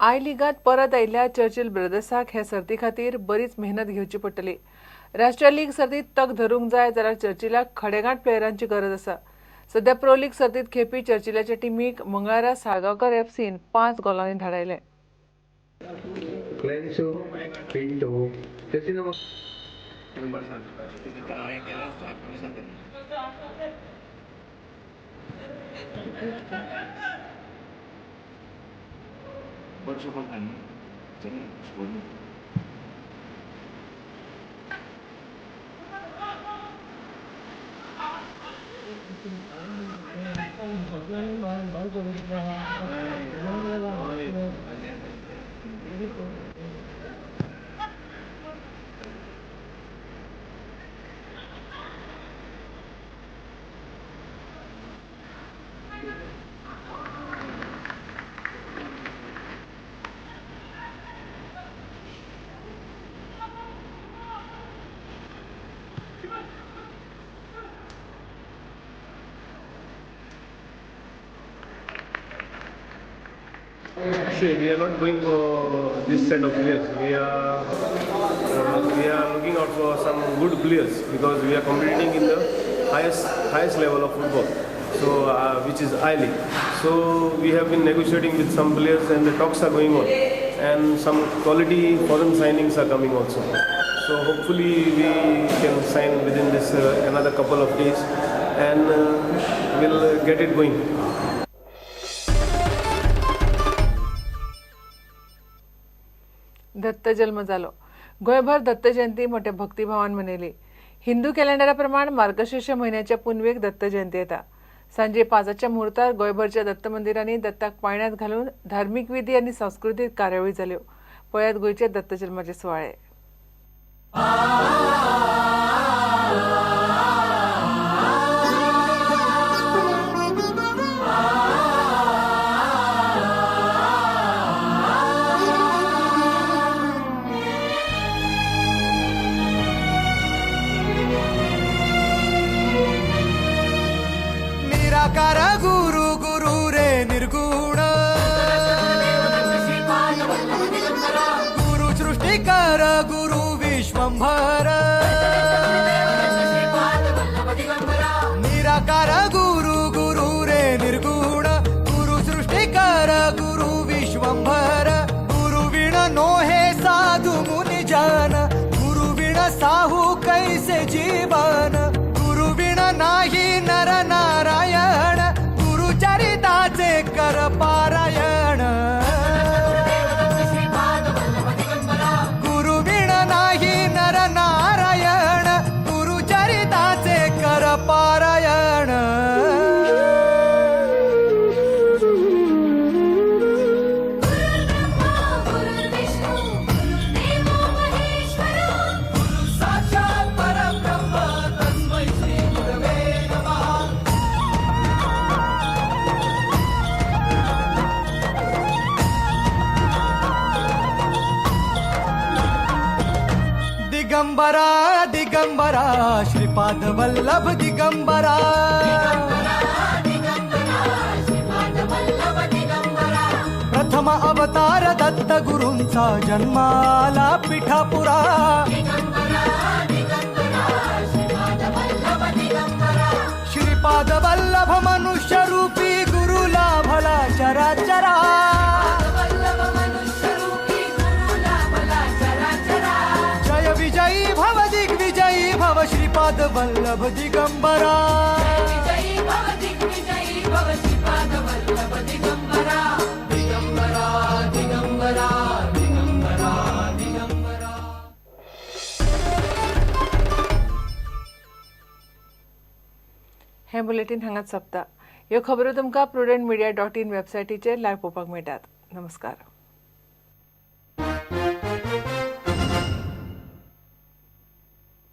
I लीगात परत आयिल्ल्या Churchill ब्रदर्साक ह्या सर्ती खातीर बरीच मेहनत घेवची पडटली। राष्ट्रीय लीग सर्तीत तक धरूंक जाय जाल्यार चर्चिलाक खडेगांठ प्लेयरांची गरज आसा। सध्या प्रो लीग सर्तीत खेळपी चर्चिलाच्या टीमीक मंगळारा Salgaonkar एफसीन 5 गोलांनी धाडयले। See, we are not going for this set of players. We are looking out for some good players because we are competing in the highest level of football, so which is I League. So we have been negotiating with some players, and the talks are going on, and some quality foreign signings are coming also. So hopefully we can sign within this another couple of days, and we'll get it going. Datta जल्म जालो। गोयभर दत्त जयंती मोठ्या भक्तिभावान मनयली। हिंदू कॅलेंडरा प्रमाण मार्गशीर्ष महिन्याच्या पुनवेक दत्त जयंती येता। सांजे 5च्या मुहूर्तार गोयभरच्या दत्त मंदिरांनी दत्ताक पाळण्यात घालून धार्मिक विधी आनी सांस्कृतीक कार्यावळी जाल्यो। पळयात गोयचे दत्त जल्माचे सुवाळे। निराकार गुरु गुरु रे निर्गुण गुरु सृष्टिकर गुरु विश्वंभर निराकार गुरु गुरु रे निर्गुण गुरु सृष्टिकर गुरु विश्वंभर गुरु विण नोहे साधु मुनि जन गुरु विण साहू कैसे जीवन गुरु विण नाही नर नारायण गुरु चरिताचे कर पारायण गुरु विण नाही नर नारायण गुरु चरिताचे कर पारायण दिगंबरा दिगंबरा श्रीपाद वल्लभ दिगंबरा प्रथम अवतार दत्त गुरूंचा जन्माला पिठापुरा श्रीपाद वल्लभ मनुष्य रूपी गुरु लाभला चराचरा विजयी भव दिग्विजयी भव श्रीपाद वल्लभ दिगंबरा दिगंबरा दिगंबरा दिगंबरा दिगंबरा। हे बुलेटिन हांगाच सोंपता। ह्यो खबरो तुमकां prudentmedia.in वेबसायटीचेर लायव्ह पळोवपाक मेळटात। नमस्कार।